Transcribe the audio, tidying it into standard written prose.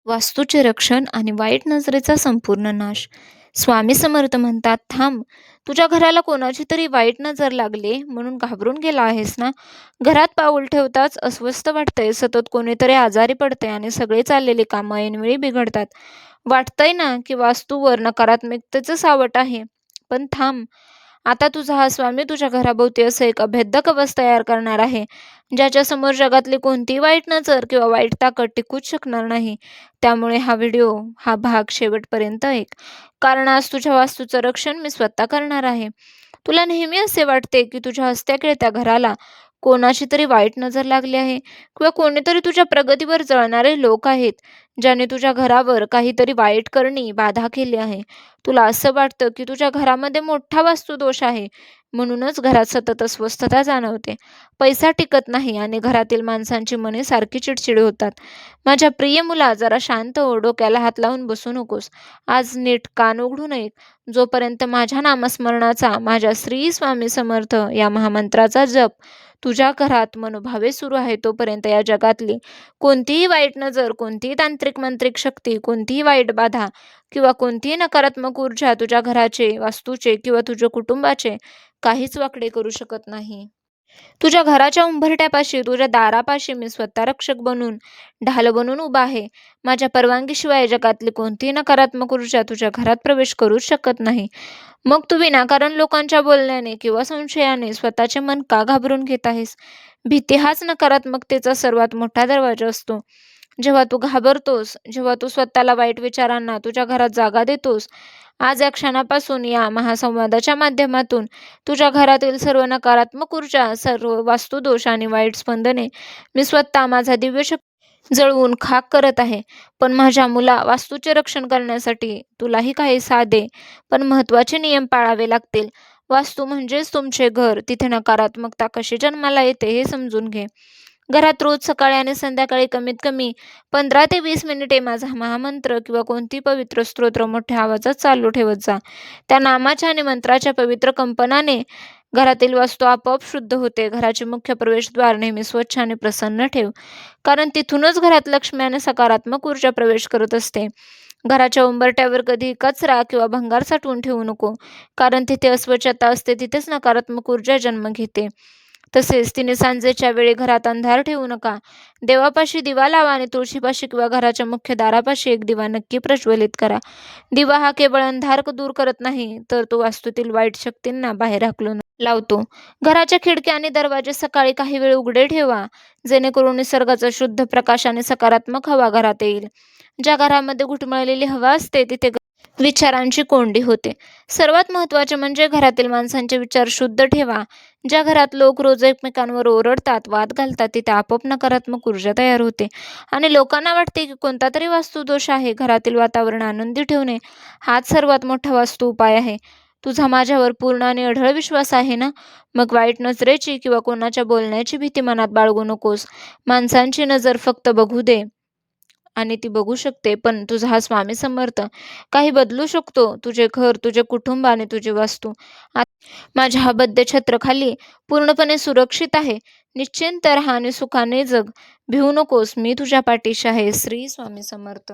वास्तूचे रक्षण आणि वाईट नजरेचा संपूर्ण नाश. स्वामी समर्थ म्हणतात, थांब, तुझ्या घराला कोणाची तरी वाईट नजर लागली म्हणून घाबरून गेला आहेस ना? घरात पाऊल ठेवताच अस्वस्थ वाटतंय, सतत कोणीतरी आजारी पडते आणि सगळे चाललेली कामं ऐनवेळी बिघडतात. वाटतंय ना की वास्तूवर नकारात्मकतेचं सावट आहे. पण थांब, आता तुझा हा स्वामी तुझ्या घराभोवती असं एक अभेद्य कवच तयार करणार आहे, ज्याच्यासमोर जगातली कोणतीही वाईट नजर किंवा वाईट ताकद टिकूच शकणार नाही. त्यामुळे हा भाग शेवटपर्यंत ऐक. कारण आज तुझ्या वास्तूचं रक्षण मी स्वतः करणार आहे. तुला नेहमी असे वाटते की तुझ्या हसत्या-खेळत्या घराला कोणाची तरी वाईट नजर लागली आहे किंवा कोणीतरी तुझ्या प्रगतीवर जळणारे लोक आहेत, ज्याने तुझ्या घरावर काहीतरी वाईट करणी बाधा केली आहे. तुला असं वाटतं की तुझ्या घरामध्ये मोठा वास्तुदोष आहे, म्हणूनच घरात सतत अस्वस्थता जाणवते. पैसा टिकत नाही आणि घरातील माणसांची मने सारखी चिडचिड होतात. माझ्या प्रिय मुला, जरा शांत हो, डोक्याला हात लावून बसू नकोस. आज नीट कान उघडून ऐक. जोपर्यंत माझ्या नामस्मरणाचा, माझ्या श्री स्वामी समर्थ या महामंत्राचा जप तुझ्या घरात मनोभावे सुरू आहे, तोपर्यंत या जगातली कोणतीही वाईट नजर, कोणतीही तांत्रिक मंत्रिक शक्ती, कोणतीही वाईट बाधा किंवा कोणतीही नकारात्मक ऊर्जा तुझ्या घराचे, वास्तूचे किंवा तुझ्या कुटुंबाचे काहीच वाकडे करू शकत नाही. तुझ्या घराच्या उंबरठ्यापाशी, तुझ्या दारापाशी मी स्वतः रक्षक बनून, ढाल बनून उभा आहे. माझ्या परवानगीशिवाय जगातली कोणतीही नकारात्मक ऊर्जा तुझ्या घरात प्रवेश करूच शकत नाही. मग तू विनाकारण लोकांच्या बोलण्याने किंवा संशयाने स्वतःचे मन का घाबरून घेत आहेस? भीती हाच नकारात्मकतेचा सर्वात मोठा दरवाजा असतो. जेव्हा तू घाबरतोस, जेव्हा तू स्वतःला वाईट विचारांना तुझ्या घरात जागा देतोस, आज या क्षणापासून या महासंवादाच्या माध्यमातून तुझ्या घरातील सर्व नकारात्मक ऊर्जा, सर्व वास्तुदोष आणि वाईट स्पंदने मी स्वतः माझा दिव्य शक्ती जळवून खाक करत आहे. पण माझ्या मुला, वास्तूचे रक्षण करण्यासाठी तुलाही काही साधे पण महत्त्वाचे नियम पाळावे लागतील. वास्तू म्हणजेच तुमचे घर. तिथे नकारात्मकता कशी जन्माला येते हे समजून घे. घरात रोज सकाळी आणि संध्याकाळी कमीत कमी 15 ते 20 मिनिटे माझा महामंत्र किंवा कोणती पवित्र स्तोत्र मोठ्या आवाजात चालू ठेवत जा. त्या नामाच्या आणि मंत्राच्या पवित्र कंपनाने घरातील वास्तू आपोआप शुद्ध होते. घराचे मुख्य प्रवेशद्वार नेहमी स्वच्छ आणि प्रसन्न ठेव, कारण तिथूनच घरात लक्ष्मी आणि सकारात्मक ऊर्जा प्रवेश करत असते. घराच्या उंबरठ्यावर कधी कचरा किंवा भंगार साठवून ठेवू नको, कारण तिथे अस्वच्छता असते, तिथेच नकारात्मक ऊर्जा जन्म घेते. तसेच तिने सांजेच्या वेळी घरात अंधार ठेवू नका. देवापाशी दिवा लावा आणि तुळशीपाशी किंवा घराच्या मुख्य दारापाशी एक दिवा नक्की प्रज्वलित करा. दिवा हा केवळ अंधार दूर करत नाही, तर तो वास्तूतील वाईट शक्तींना बाहेर हाकलून लावतो. घराच्या खिडक्या आणि दरवाजे सकाळी काही वेळ उघडे ठेवा, जेणेकरून निसर्गाचा शुद्ध प्रकाश आणि सकारात्मक हवा घरात येईल. ज्या घरामध्ये घुटमळलेली हवा असते, तिथे विचारांची कोंडी होते. सर्वात महत्त्वाचे म्हणजे घरातील माणसांचे विचार शुद्ध ठेवा. ज्या घरात लोक रोज एकमेकांवर ओरडतात, वाद घालतात, तिथे आपोआप नकारात्मक ऊर्जा तयार होते आणि लोकांना वाटते की कोणता तरी वास्तुदोष आहे. घरातील वातावरण आनंदी ठेवणे हाच सर्वात मोठा वास्तू उपाय आहे. तुझा माझ्यावर पूर्ण आणि अढळ विश्वास आहे ना? मग वाईट नजरेची किंवा कोणाच्या बोलण्याची भीती मनात बाळगू नकोस. माणसांची नजर फक्त बघू दे आणि ती बघू शकते, पण तुझा हा स्वामी समर्थ काही बदलू शकतो. तुझे घर, तुझे कुटुंब आणि तुझी वास्तू माझ्या हा बद्ध छत्राखाली पूर्णपणे सुरक्षित आहे. निश्चिंत राहा आणि सुखाने जग. भिवू नकोस, मी तुझ्या पाठीशी आहे. श्री स्वामी समर्थ.